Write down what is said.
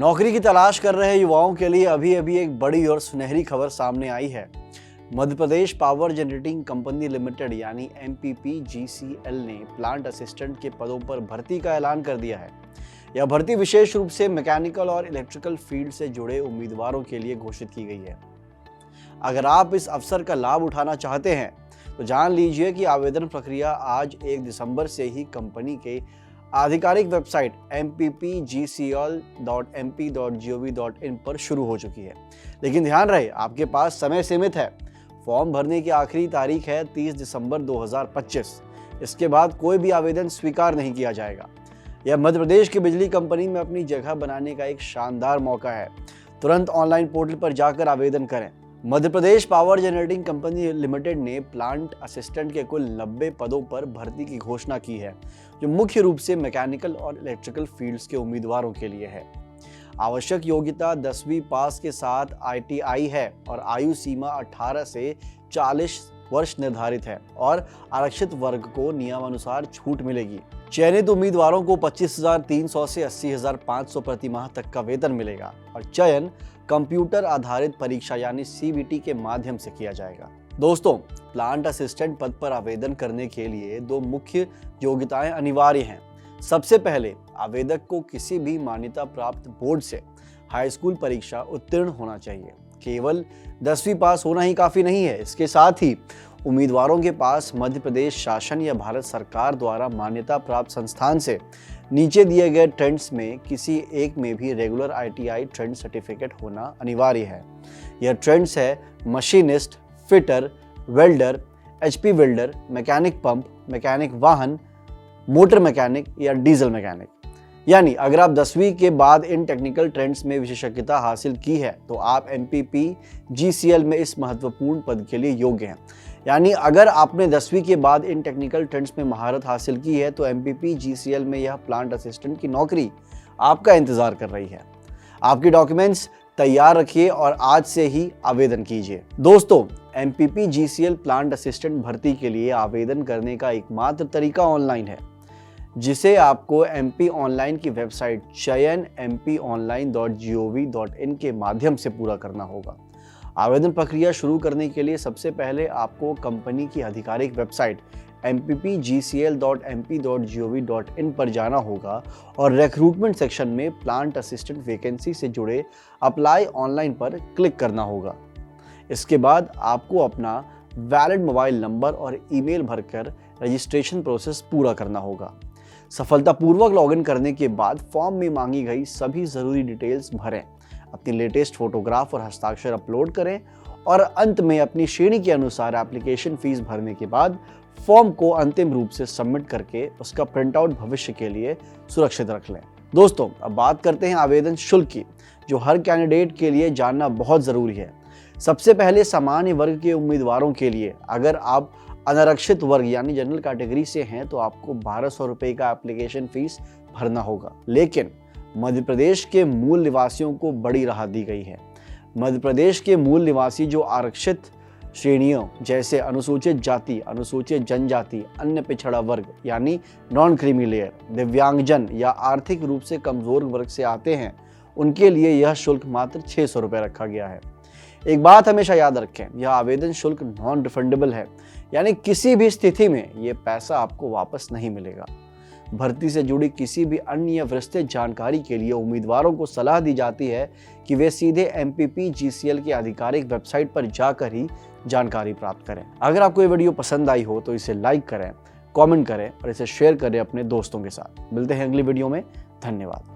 नौकरी की तलाश कर रहे युवाओं के लिए अभी अभी एक बड़ी और सुनहरी खबर सामने आई है। Madhya Pradesh power generating company limited यानी MPPGCL ने प्लांट असिस्टेंट के पदों पर भर्ती का ऐलान कर दिया है। यह भर्ती विशेष रूप से मैकेनिकल और इलेक्ट्रिकल फील्ड से जुड़े उम्मीदवारों के लिए घोषित की गई है। अगर आप इस अवसर का लाभ उठाना चाहते हैं तो जान लीजिए कि आवेदन प्रक्रिया आज 1 दिसंबर से ही कंपनी के आधिकारिक वेबसाइट mppgcl.mp.gov.in पर शुरू हो चुकी है। लेकिन ध्यान रहे, आपके पास समय सीमित है। फॉर्म भरने की आखिरी तारीख है 30 दिसंबर 2025। इसके बाद कोई भी आवेदन स्वीकार नहीं किया जाएगा। यह मध्य प्रदेश की बिजली कंपनी में अपनी जगह बनाने का एक शानदार मौका है। तुरंत ऑनलाइन पोर्टल पर जाकर आवेदन करें। Madhya Pradesh power generating company limited ने प्लांट असिस्टेंट के कुल 90 पदों पर भर्ती की घोषणा की है, जो मुख्य रूप से मैकेनिकल और इलेक्ट्रिकल फील्ड्स के उम्मीदवारों के लिए है। आवश्यक योग्यता 10वीं पास के साथ ITI है और आयु सीमा 18 से 40 वर्ष निर्धारित है और आरक्षित वर्ग को नियमानुसार छूट मिलेगी। चयनित उम्मीदवारों को 25,300 से 80,500 प्रति माह तक का वेतन मिलेगा और चयन कंप्यूटर आधारित परीक्षा यानी CBT के माध्यम से किया जाएगा। दोस्तों, प्लांट असिस्टेंट पद पर आवेदन करने के लिए 2 मुख्य योग्यताएं अनिवार्य हैं। सबसे पहले आवेदक को किसी भी मान्यता प्राप्त बोर्ड से हाई स्कूल परीक्षा उत्तीर्ण होना चाहिए। केवल 10वीं पास होना ही काफी नहीं है। इसके साथ ही उम्मीदवारों के पास मध्य प्रदेश शासन या भारत सरकार द्वारा मान्यता प्राप्त संस्थान से नीचे दिए गए ट्रेड्स में किसी एक में भी रेगुलर ITI ट्रेड सर्टिफिकेट होना अनिवार्य है। यह ट्रेड्स है machinist, fitter, welder, HP welder, mechanic pump, mechanic वाहन, मोटर मैकेनिक या डीजल मैकेनिक। यानी अगर आप 10वीं के बाद इन टेक्निकल ट्रेड्स में विशेषज्ञता हासिल की है तो आप MPPGCL में इस महत्वपूर्ण पद के लिए योग्य हैं। यानी अगर आपने 10वीं के बाद इन टेक्निकल ट्रेड्स में महारत हासिल की है तो MPPGCL में यह प्लांट असिस्टेंट की नौकरी आपका इंतजार कर रही है। आपके डॉक्यूमेंट्स तैयार रखिए और आज से ही आवेदन कीजिए। दोस्तों, MPPGCL प्लांट असिस्टेंट भर्ती के लिए आवेदन करने का एकमात्र तरीका ऑनलाइन है, जिसे आपको MP ऑनलाइन की वेबसाइट चयन mponline.gov.in के माध्यम से पूरा करना होगा। आवेदन प्रक्रिया शुरू करने के लिए सबसे पहले आपको कंपनी की आधिकारिक वेबसाइट mppgcl.mp.gov.in पर जाना होगा और रिक्रूटमेंट सेक्शन में प्लांट असिस्टेंट वैकेंसी से जुड़े अप्लाई ऑनलाइन पर क्लिक करना होगा। इसके बाद आपको अपना वैलिड मोबाइल नंबर और ईमेल भरकर रजिस्ट्रेशन प्रोसेस पूरा करना होगा। सफलतापूर्वक लॉगिन करने के बाद फॉर्म में मांगी गई सभी जरूरी डिटेल्स भरें, अपनी लेटेस्ट फोटोग्राफ और हस्ताक्षर अपलोड करें और अंत में अपनी श्रेणी के अनुसार एप्लीकेशन फीस भरने के बाद फॉर्म को अंतिम रूप से सबमिट करके उसका प्रिंटआउट भविष्य के लिए सुरक्षित रख लें। दोस्तों, अब बात करते हैं आवेदन शुल्क की, जो हर कैंडिडेट के लिए जानना बहुत जरूरी है। सबसे पहले सामान्य वर्ग के उम्मीदवारों के लिए अगर आप अनारक्षित वर्ग यानी जनरल कैटेगरी से हैं तो आपको 1200 रुपये का एप्लीकेशन फीस भरना होगा। लेकिन मध्य प्रदेश के मूल निवासियों को बड़ी राहत दी गई है। मध्य प्रदेश के मूल निवासी जो आरक्षित श्रेणियों जैसे अनुसूचित जाति, अनुसूचित जनजाति, अन्य पिछड़ा वर्ग यानी नॉन क्रीमी लेयर, दिव्यांगजन या आर्थिक रूप से कमजोर वर्ग से आते हैं, उनके लिए यह शुल्क मात्र 600 रुपये रखा गया है। एक बात हमेशा याद रखें, यह आवेदन शुल्क नॉन रिफंडेबल है, यानी किसी भी स्थिति में ये पैसा आपको वापस नहीं मिलेगा। भर्ती से जुड़ी किसी भी अन्य विस्तृत जानकारी के लिए उम्मीदवारों को सलाह दी जाती है कि वे सीधे MPPGCL की आधिकारिक वेबसाइट पर जाकर ही जानकारी प्राप्त करें। अगर आपको ये वीडियो पसंद आई हो तो इसे लाइक करें, कमेंट करें और इसे शेयर करें अपने दोस्तों के साथ। मिलते हैं अगली वीडियो में। धन्यवाद।